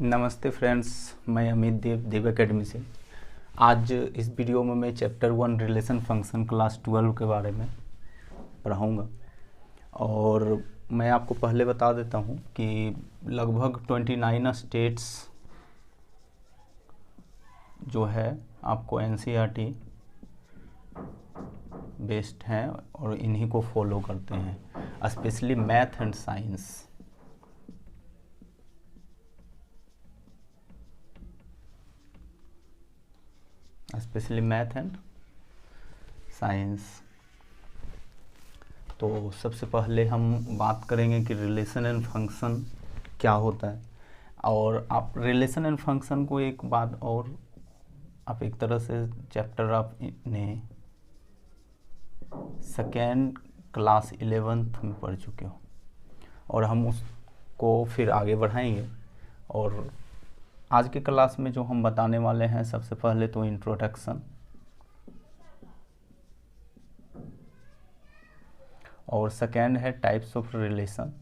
नमस्ते फ्रेंड्स, मैं अमित देव एकेडमी से। आज इस वीडियो में मैं चैप्टर 1 रिलेशन फंक्शन क्लास 12 के बारे में पढ़ाऊँगा। और मैं आपको पहले बता देता हूँ कि लगभग 29 स्टेट्स जो है आपको NCERT बेस्ड हैं और इन्हीं को फॉलो करते हैं, specially math and science. Specially math and science. तो सबसे पहले हम बात करेंगे कि रिलेशन एंड फंक्शन क्या होता है। और आप रिलेशन एंड फंक्शन को एक बात और, आप एक तरह से चैप्टर आपने सेकेंड क्लास 11th में पढ़ चुके हो और हम उसको फिर आगे बढ़ाएंगे। और आज के क्लास में जो हम बताने वाले हैं, सबसे पहले तो इंट्रोडक्शन, और सेकेंड है types of relation,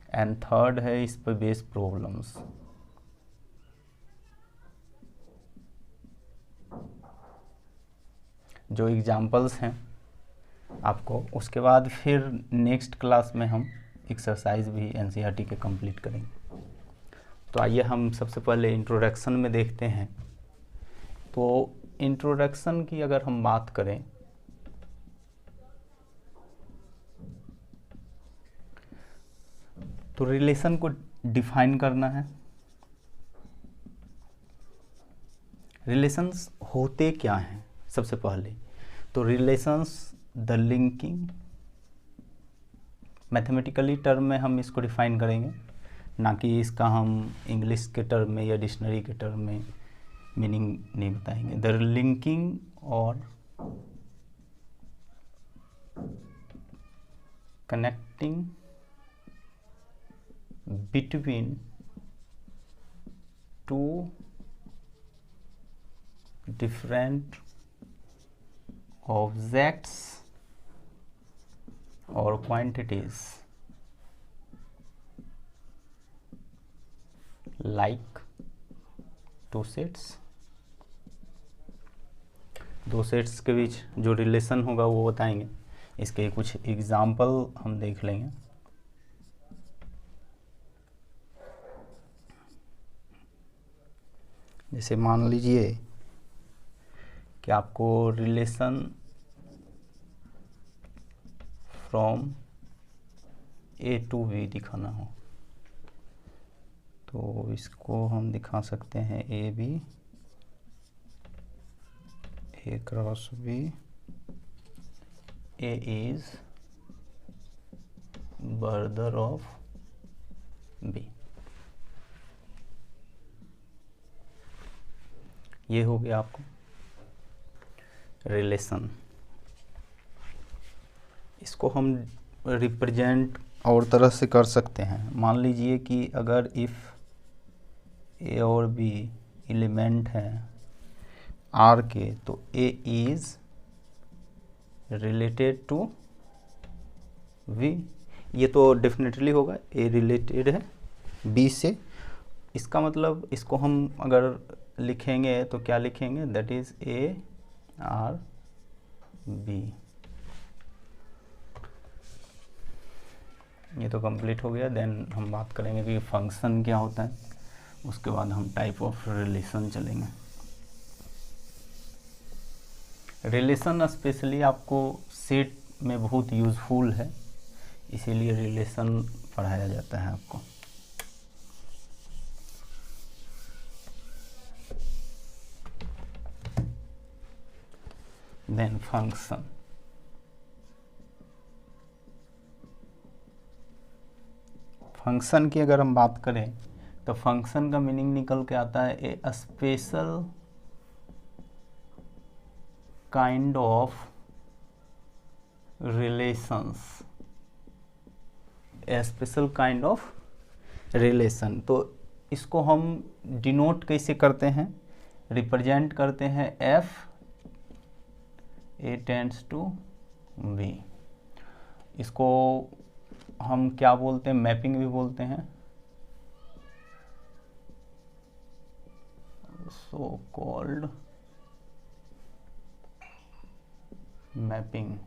and third है इस पर बेस प्रॉब्लम्स। जो एग्जाम्पल्स हैं आपको, उसके बाद फिर नेक्स्ट क्लास में हम एक्सरसाइज भी NCERT के कंप्लीट करेंगे। तो आइए हम सबसे पहले इंट्रोडक्शन में देखते हैं। तो इंट्रोडक्शन की अगर हम बात करें तो रिलेशन को डिफाइन करना है। रिलेशंस होते क्या हैं सबसे पहले तो relations the linking, mathematically term में हम इसको डिफाइन करेंगे, ना कि इसका हम इंग्लिश के टर्म में या डिक्शनरी के टर्म में मीनिंग नहीं बताएंगे। द लिंकिंग और connecting between two different objects और क्वांटिटीज लाइक टू सेट्स। दो सेट्स के बीच जो रिलेशन होगा वो बताएंगे। इसके कुछ एग्जाम्पल हम देख लेंगे। जैसे मान लीजिए कि आपको relation from A to B दिखाना हो, तो इसको हम दिखा सकते हैं AB, A cross B, A is brother of B। ये हो गया आपको रिलेशन। इसको हम रिप्रेजेंट और तरह से कर सकते हैं। मान लीजिए कि अगर इफ़ A और B एलिमेंट है R के, तो A is related to V। ये तो डेफिनेटली होगा, A रिलेटेड है B से। इसका मतलब इसको हम अगर लिखेंगे तो क्या लिखेंगे, that is A R B। ये तो कंप्लीट हो गया। देन हम बात करेंगे कि फंक्शन क्या होता है, उसके बाद हम टाइप ऑफ रिलेशन चलेंगे। रिलेशन स्पेशली आपको सेट में बहुत यूज़फुल है, इसीलिए रिलेशन पढ़ाया जाता है आपको। देन फंक्शन, फंक्शन की अगर हम बात करें तो फंक्शन का मीनिंग निकल के आता है a special kind of relations. A special kind of relation. तो इसको हम डिनोट कैसे करते हैं, रिप्रेजेंट करते हैं F A tends to B। इसको हम क्या बोलते हैं, मैपिंग भी बोलते हैं, सो कॉल्ड मैपिंग।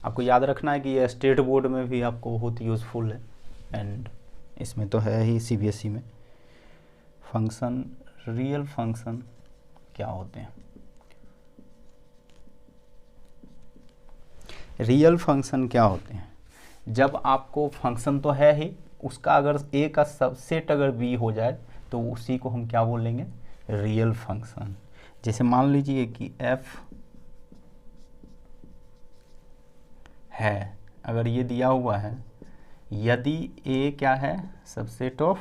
आपको याद रखना है कि ये स्टेट बोर्ड में भी आपको बहुत यूज़फुल है, एंड इसमें तो है ही सीबीएसई में। फंक्शन, रियल फंक्शन क्या होते हैं? रियल फंक्शन क्या होते हैं? जब आपको फंक्शन तो है ही, उसका अगर ए का सबसेट अगर बी हो जाए तो उसी को हम क्या बोलेंगे, रियल फंक्शन। जैसे मान लीजिए कि एफ है, अगर ये दिया हुआ है, यदि ए क्या है, subset of,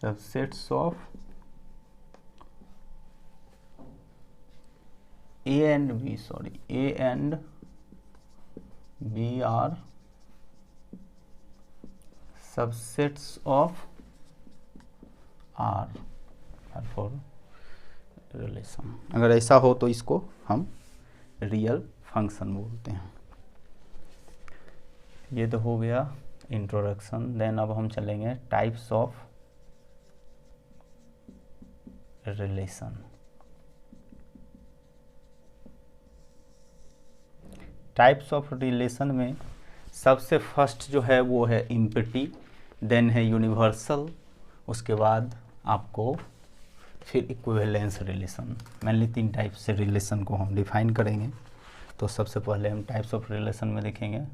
subsets of A and B, sorry, A and B are subsets of R for relation, अगर ऐसा हो तो इसको हम रियल फंक्शन बोलते हैं। ये तो हो गया इंट्रोडक्शन। देन अब हम चलेंगे types of relation. Types of relation में सबसे फर्स्ट जो है वो है इम्पिटी, देन है यूनिवर्सल, उसके बाद आपको फिर इक्विवेलेंस रिलेशन। मेनली 3 टाइप से रिलेशन को हम डिफाइन करेंगे। तो सबसे पहले हम टाइप्स ऑफ रिलेशन में देखेंगे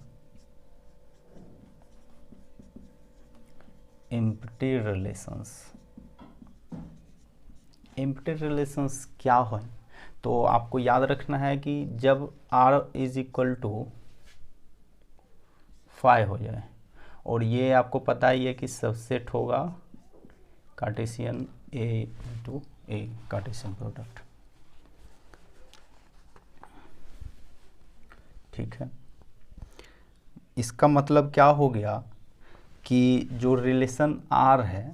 इम्पिटी रिलेशंस। इम्पिटी रिलेशंस क्या है? तो आपको याद रखना है कि जब r इज इक्वल टू 5 हो जाए, और ये आपको पता ही है कि सबसेट होगा Cartesian a into a, Cartesian product, ठीक है। इसका मतलब क्या हो गया कि जो रिलेशन r है,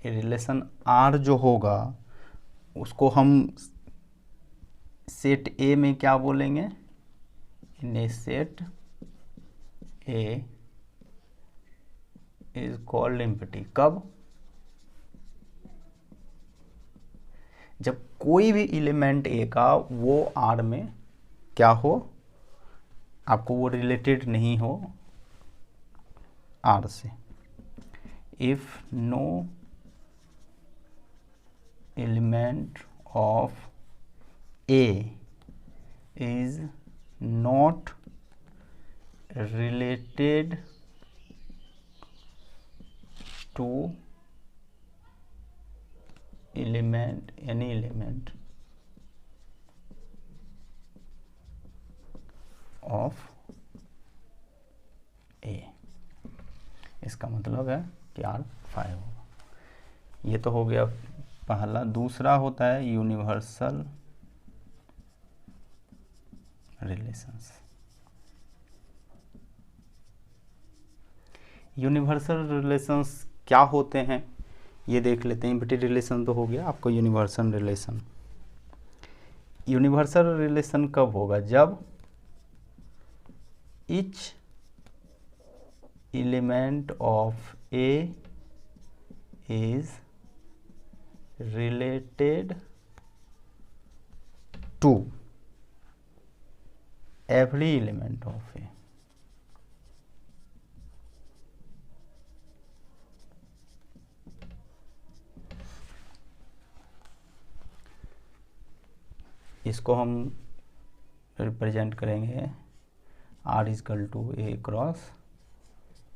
रिलेशन r जो होगा उसको हम सेट A में क्या बोलेंगे, in a set A is called empty. कब? जब कोई भी एलिमेंट A का वो R में क्या हो, आपको वो रिलेटेड नहीं हो R से। If no element of A is not related to element, any element of A, इसका मतलब है कि R 5 होगा। ये तो हो गया पहला। दूसरा होता है यूनिवर्सल रिलेशंस। यूनिवर्सल रिलेशंस क्या होते हैं ये देख लेते हैं। इम्पिटी रिलेशन तो हो गया, आपको यूनिवर्सल रिलेशन। यूनिवर्सल रिलेशन कब होगा? जब each element of A is related to every element of A. इसको हम रिप्रेजेंट करेंगे R is equal to A cross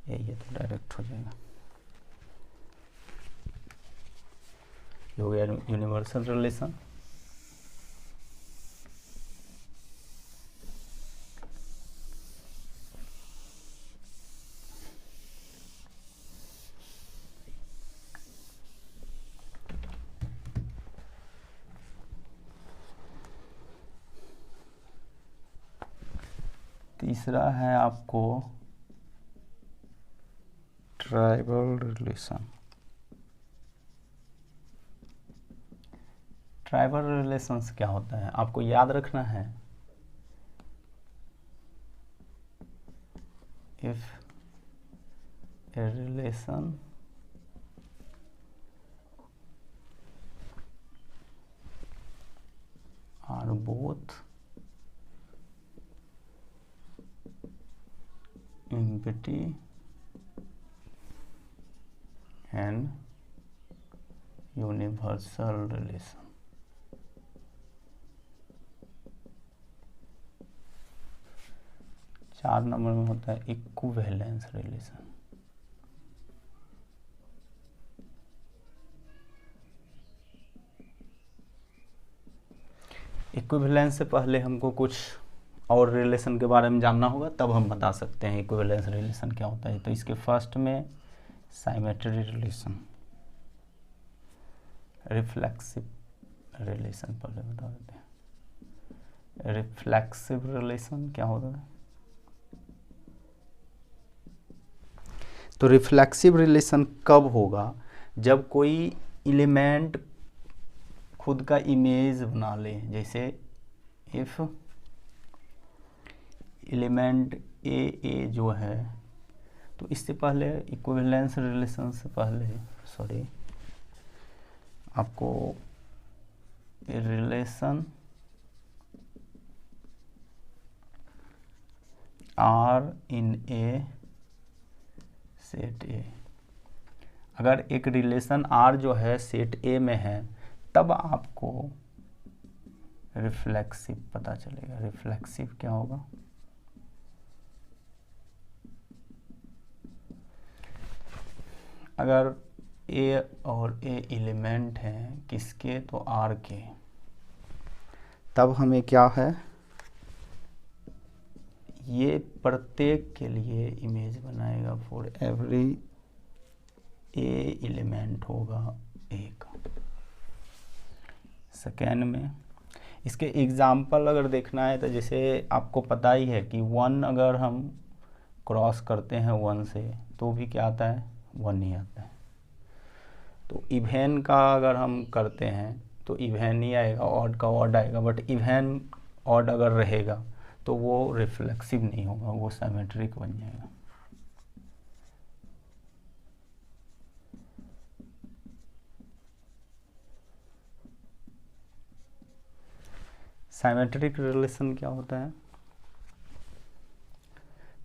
A, ये तो डायरेक्ट हो जाएगा। ये हो गया यूनिवर्सल रिलेशन। तीसरा है आपको ट्राइबल रिलेशन। ट्राइवल रिलेशंस क्या होता है आपको याद रखना है। If a relation R both empty and universal relation। चार नंबर में होता है इक्विवेलेंस रिलेशन। इक्विवेलेंस से पहले हमको कुछ और रिलेशन के बारे में जानना होगा, तब हम बता सकते हैं इक्विवेलेंस रिलेशन क्या होता है। तो इसके फर्स्ट में साइमेट्री रिलेशन, रिफ्लेक्सिव रिलेशन पहले बता देते हैं। रिफ्लेक्सिव रिलेशन क्या होता है? तो रिफ्लेक्सिव रिलेशन कब होगा? जब कोई एलिमेंट खुद का इमेज बना ले। जैसे इफ एलिमेंट ए जो है, तो इससे पहले इक्विवेलेंस रिलेशन से पहले आपको relation R in a set A, अगर एक रिलेशन आर जो है सेट ए में है, तब आपको रिफ्लेक्सिव पता चलेगा। रिफ्लेक्सिव क्या होगा? अगर ए और ए एलिमेंट हैं किसके? तो आर के, तब हमें क्या है, ये प्रत्येक के लिए इमेज बनाएगा। फॉर एवरी ए एलिमेंट होगा ए का। सेकेंड में इसके एग्जाम्पल अगर देखना है तो जैसे आपको पता ही है कि 1 अगर हम क्रॉस करते हैं 1 से, तो भी क्या आता है? 1 ही आता है। तो इवेन का अगर हम करते हैं तो इवेन ही आएगा, ऑड का ऑड आएगा। बट इवेन ऑड अगर रहेगा तो वो रिफ्लेक्सिव नहीं होगा, वो सिमेट्रिक बन जाएगा। साइमेट्रिक रिलेशन क्या होता है?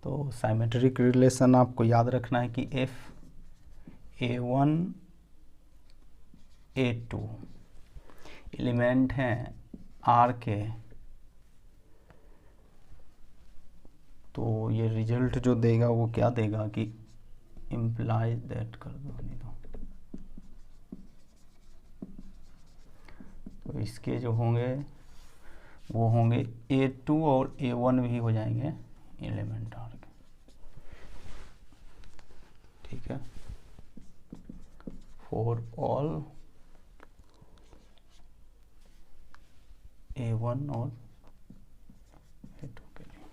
तो साइमेट्रिक रिलेशन आपको याद रखना है कि इफ A1 A2 एलिमेंट हैं R के, तो ये रिजल्ट जो देगा वो क्या देगा कि इम्प्लाइज दैट कर दो, नहीं तो इसके जो होंगे वो होंगे A2 और A1 भी हो जाएंगे एलिमेंट आर के। ठीक है, फॉर ऑल A1 और A2 के लिए।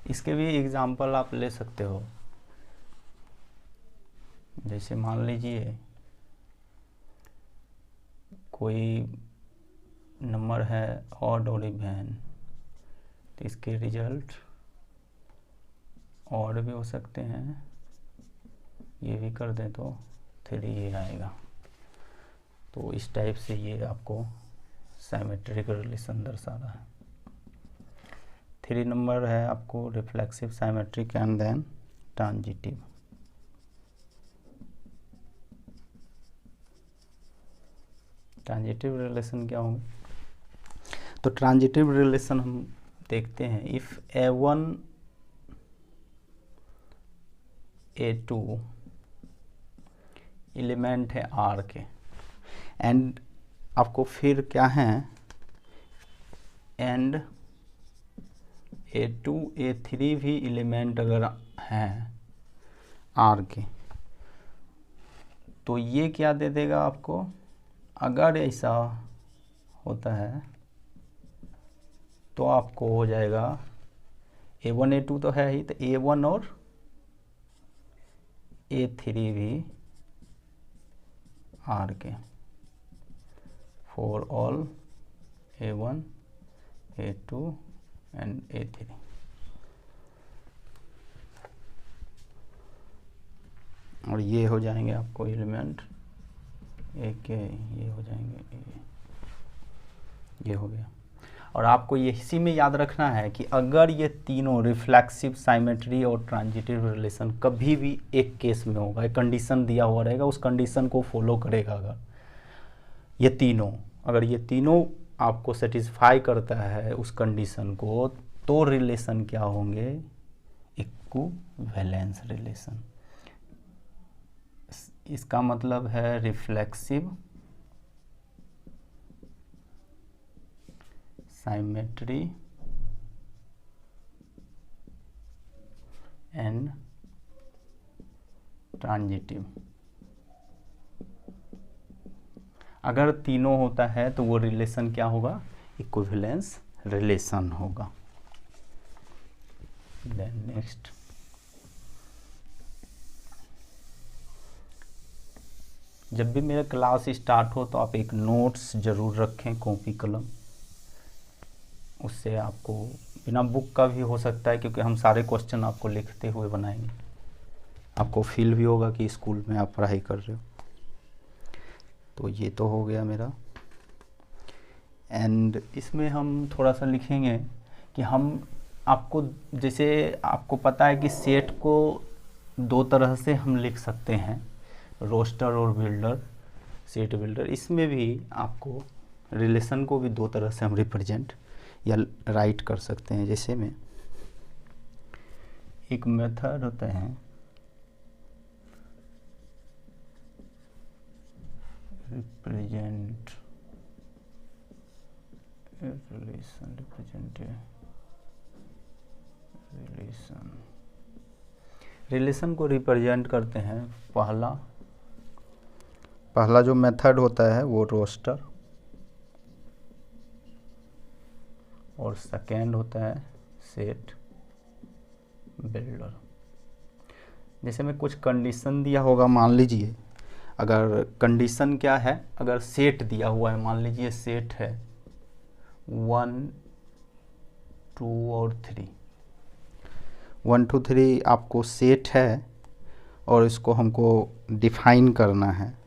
इसके भी एग्जाम्पल आप ले सकते हो। जैसे मान लीजिए कोई नंबर है ऑड और इवेन, तो इसके रिजल्ट ऑड भी हो सकते हैं, ये भी कर दें तो 3 ये आएगा। तो इस टाइप से ये आपको साइमेट्रिक रिलेशन दर्शा रहा है। 3 नंबर है आपको reflexive, symmetric and then transitive. Transitive relation क्या होंगे? तो ट्रांजिटिव रिलेशन हम देखते हैं। इफ A1 A2 एलिमेंट है R के, एंड आपको फिर क्या है, एंड A2 A3 भी एलिमेंट अगर हैं R के, तो ये क्या दे देगा आपको? अगर ऐसा होता है तो आपको हो जाएगा A1 A2 तो है ही, तो A1 और A3 भी R के। For all A1 A2 and A3। और ये हो जाएंगे आपको एलिमेंट ए के, ये हो जाएंगे ये हो गया। और आपको ये इसी में याद रखना है कि अगर ये तीनों रिफ्लेक्सिव, साइमेट्री और ट्रांजिटिव रिलेशन कभी भी एक केस में होगा, एक कंडीशन दिया हुआ रहेगा, उस कंडीशन को फॉलो करेगा। अगर ये तीनों आपको सेटिस्फाई करता है उस कंडीशन को, तो रिलेशन क्या होंगे, इक्विवेलेंस रिलेशन। इसका मतलब है रिफ्लेक्सिव, साइमेट्री एंड ट्रांजिटिव। अगर तीनों होता है तो वो रिलेशन क्या होगा, इक्विवेलेंस रिलेशन होगा। देन नेक्स्ट, जब भी मेरा क्लास स्टार्ट हो तो आप एक नोट्स ज़रूर रखें, कॉपी कलम। उससे आपको बिना बुक का भी हो सकता है, क्योंकि हम सारे क्वेश्चन आपको लिखते हुए बनाएंगे, आपको फील भी होगा कि स्कूल में आप पढ़ाई कर रहे हो। तो ये तो हो गया मेरा। एंड इसमें हम थोड़ा सा लिखेंगे कि हम आपको, जैसे आपको पता है कि सेट को दो तरह से हम लिख सकते हैं, रोस्टर और बिल्डर, सेट बिल्डर। इसमें भी आपको रिलेशन को भी दो तरह से हम रिप्रेजेंट या राइट कर सकते हैं। जैसे में एक मेथड होता है रिप्रेजेंट रिलेशन, रिलेशन को रिप्रेजेंट करते हैं। पहला जो मेथड होता है वो रोस्टर, और सेकेंड होता है सेट बिल्डर। जैसे में कुछ कंडीशन दिया होगा, मान लीजिए अगर कंडीशन क्या है, अगर सेट दिया हुआ है, मान लीजिए सेट है 1 2 और 3, 1 2 3 आपको सेट है और इसको हमको डिफाइन करना है,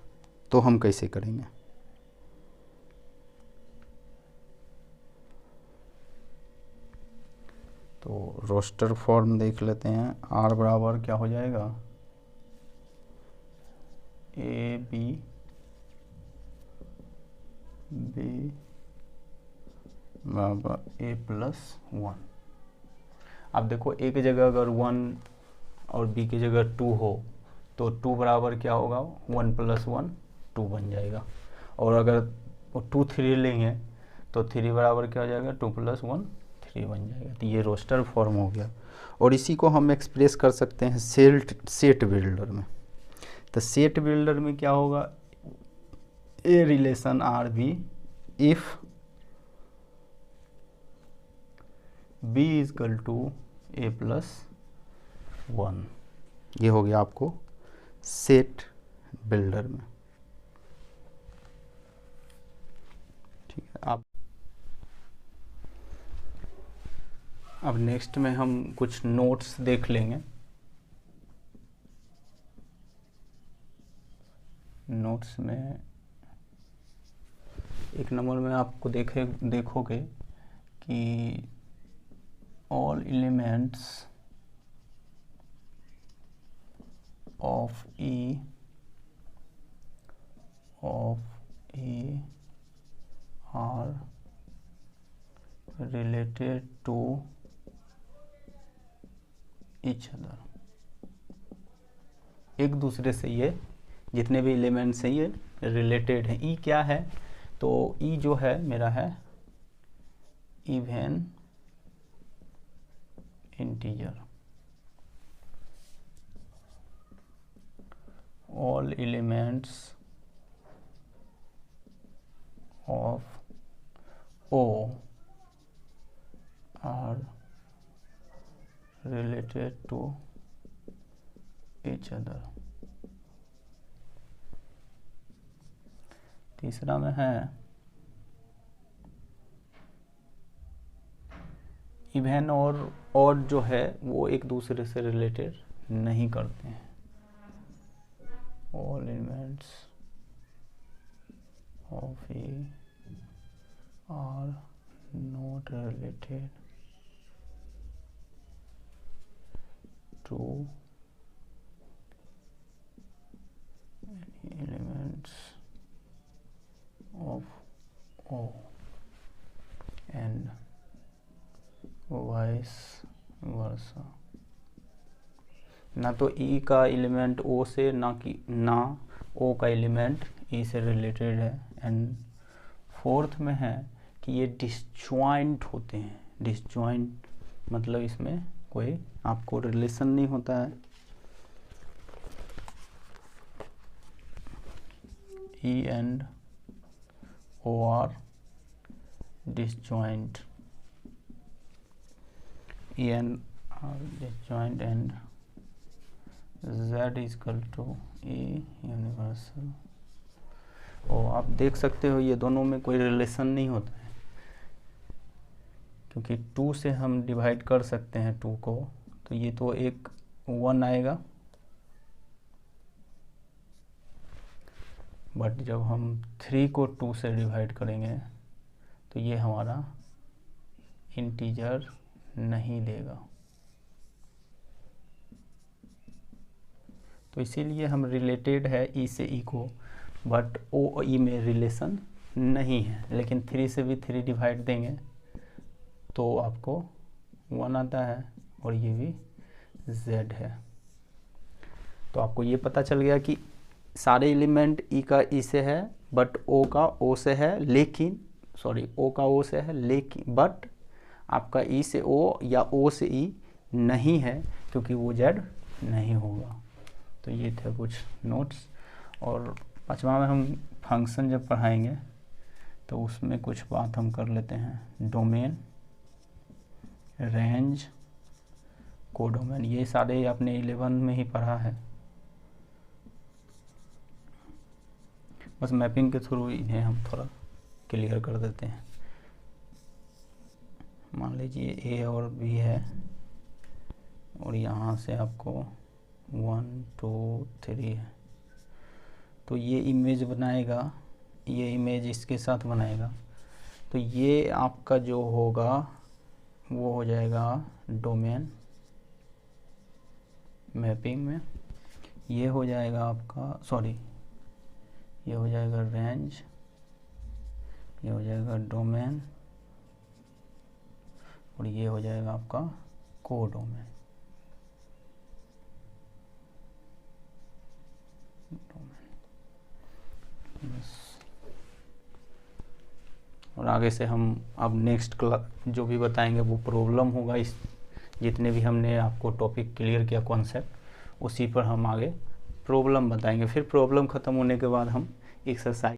तो हम कैसे करेंगे। तो रोस्टर फॉर्म देख लेते हैं। R बराबर क्या हो जाएगा, A B बराबर A+1। अब देखो एक जगह अगर 1 और B की जगह 2 हो तो 2 बराबर क्या होगा, 1 + 1 2 बन जाएगा। और अगर 2 3 लेंगे तो 3 बराबर क्या हो जाएगा, 2 + 1 3 बन जाएगा। तो ये रोस्टर फॉर्म हो गया। और इसी को हम एक्सप्रेस कर सकते हैं सेट बिल्डर में। तो सेट बिल्डर में क्या होगा, a relation R B if B = A+1। ये हो गया आपको सेट बिल्डर में। ठीक है, अब नेक्स्ट में हम कुछ नोट्स देख लेंगे। नोट्स में एक नंबर में आपको देखोगे कि all elements of E are related to each other। एक दूसरे से ये जितने भी एलिमेंट्स हैं ये रिलेटेड हैं। E क्या है, तो E जो है मेरा है even integer. all elements of O are related to each other। तीसरा में है इवन और ऑड जो है वो एक दूसरे से रिलेटेड नहीं करते हैं। All elements of A are not related to elements of O and vice versa। ना तो E का एलिमेंट O से ना O का एलिमेंट E से रिलेटेड है। एंड फोर्थ में है कि ये डिसजॉइंट होते हैं। डिसजॉइंट मतलब इसमें कोई आपको रिलेशन नहीं होता है। E and O are disjoint। E and are disjoint and Z is equal to E universal। और आप देख सकते हो ये दोनों में कोई रिलेशन नहीं होता है, क्योंकि 2 से हम डिवाइड कर सकते हैं 2 को, तो ये तो एक 1 आएगा, बट जब हम 3 को 2 से डिवाइड करेंगे तो ये हमारा इंटीजर नहीं देगा। तो इसीलिए हम रिलेटेड है ई से ई को, बट ओ ई में रिलेशन नहीं है। लेकिन 3 से भी 3 डिवाइड देंगे तो आपको 1 आता है, और ये भी z है। तो आपको ये पता चल गया कि सारे एलिमेंट ई का ई से है, बट ओ का ओ से है, लेकिन ओ का ओ से है, लेकिन बट आपका ई से ओ या ओ से ई नहीं है, क्योंकि वो जेड नहीं होगा। तो ये थे कुछ नोट्स। और 5वां में हम फंक्शन जब पढ़ाएंगे तो उसमें कुछ बात हम कर लेते हैं। डोमेन, रेंज, कोडोमेन, ये सारे आपने 11 में ही पढ़ा है। बस मैपिंग के थ्रू इन्हें हम थोड़ा क्लियर कर देते हैं। मान लीजिए ए और बी है, और यहाँ से आपको 1 2 3 है, तो ये इमेज बनाएगा, ये इमेज इसके साथ बनाएगा। तो ये आपका जो होगा वो हो जाएगा डोमेन मैपिंग में। ये हो जाएगा आपका ये हो जाएगा रेंज, ये हो जाएगा डोमेन, और ये हो जाएगा आपका कोडोमेन। और आगे से हम अब नेक्स्ट क्लास जो भी बताएंगे वो प्रॉब्लम होगा। इस जितने भी हमने आपको टॉपिक क्लियर किया कॉन्सेप्ट, उसी पर हम आगे प्रॉब्लम बताएंगे। फिर प्रॉब्लम ख़त्म होने के बाद हम एक्सरसाइज